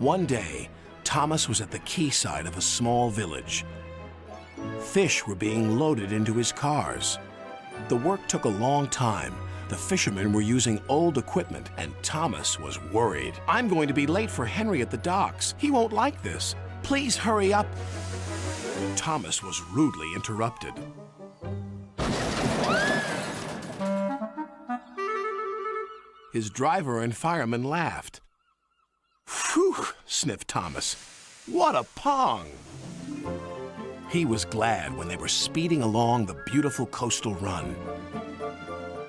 One day, Thomas was at the quayside of a small village. Fish were being loaded into his cars. The work took a long time. The fishermen were using old equipment, and Thomas was worried. "I'm going to be late for Henry at the docks. He won't like this. Please hurry up." Thomas was rudely interrupted. His driver and fireman laughed. "Phew," sniffed Thomas. "What a pong!" He was glad when they were speeding along the beautiful coastal run.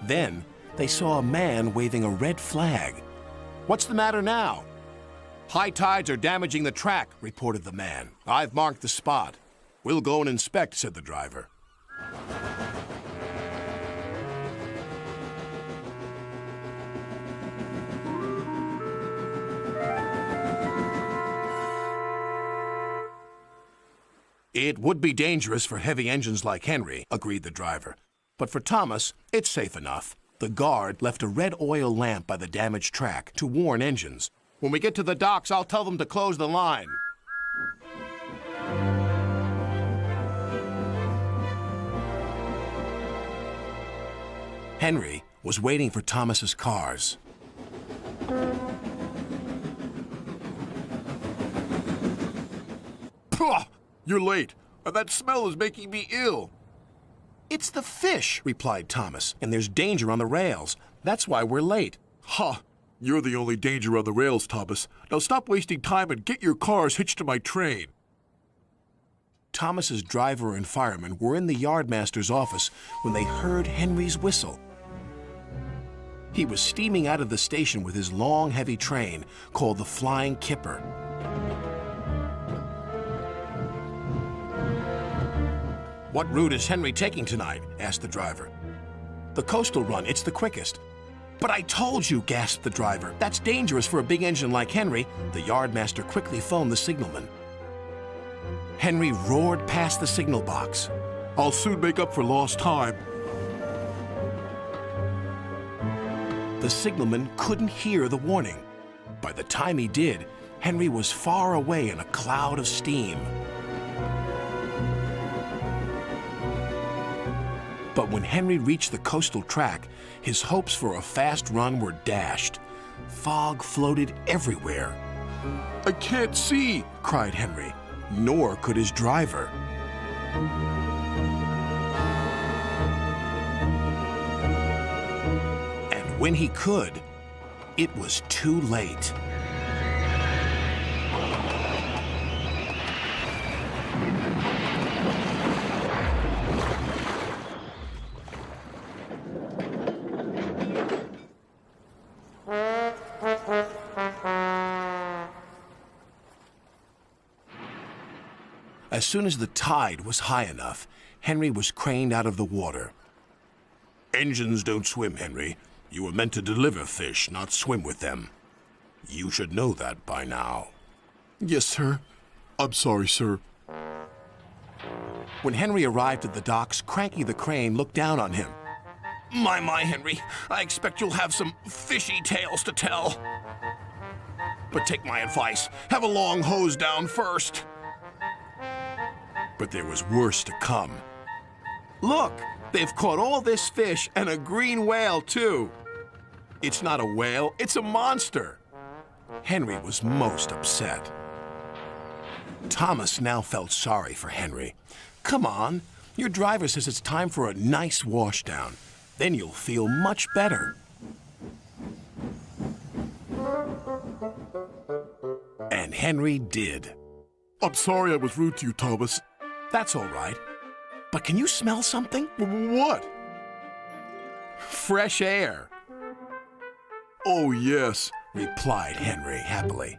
Then they saw a man waving a red flag. "What's the matter now?" "High tides are damaging the track," reported the man. "I've marked the spot." "We'll go and inspect," said the driver. "It would be dangerous for heavy engines like Henry," agreed the driver. "But for Thomas, it's safe enough." The guard left a red oil lamp by the damaged track to warn engines. "When we get to the docks, I'll tell them to close the line." Henry was waiting for Thomas's cars. "Pah! You're late, and that smell is making me ill." "It's the fish," replied Thomas, "and there's danger on the rails. That's why we're late." "Ha! You're the only danger on the rails, Thomas. Now stop wasting time and get your cars hitched to my train." Thomas's driver and fireman were in the yardmaster's office when they heard Henry's whistle. He was steaming out of the station with his long, heavy train called the Flying Kipper. "What route is Henry taking tonight?" asked the driver. "The coastal run. It's the quickest." "But I told you," gasped the driver. "That's dangerous for a big engine like Henry." The yardmaster quickly phoned the signalman. Henry roared past the signal box. "I'll soon make up for lost time." The signalman couldn't hear the warning. By the time he did, Henry was far away in a cloud of steam. But when Henry reached the coastal track, his hopes for a fast run were dashed. Fog floated everywhere. "I can't see!" cried Henry. Nor could his driver. And when he could, it was too late. As soon as the tide was high enough, Henry was craned out of the water. "Engines don't swim, Henry. You were meant to deliver fish, not swim with them. You should know that by now." "Yes, sir. I'm sorry, sir." When Henry arrived at the docks, Cranky the crane looked down on him. My, Henry, I expect you'll have some fishy tales to tell. But take my advice, have a long hose down first." But there was worse to come. "Look, they've caught all this fish and a green whale, too." "It's not a whale, it's a monster." Henry was most upset. Thomas now felt sorry for Henry. "Come on, your driver says it's time for a nice washdown. Then you'll feel much better." And Henry did. "I'm sorry I was rude to you, Thomas." "That's all right. But can you smell something?" "What?" "Fresh air," "Oh, yes," replied Henry happily.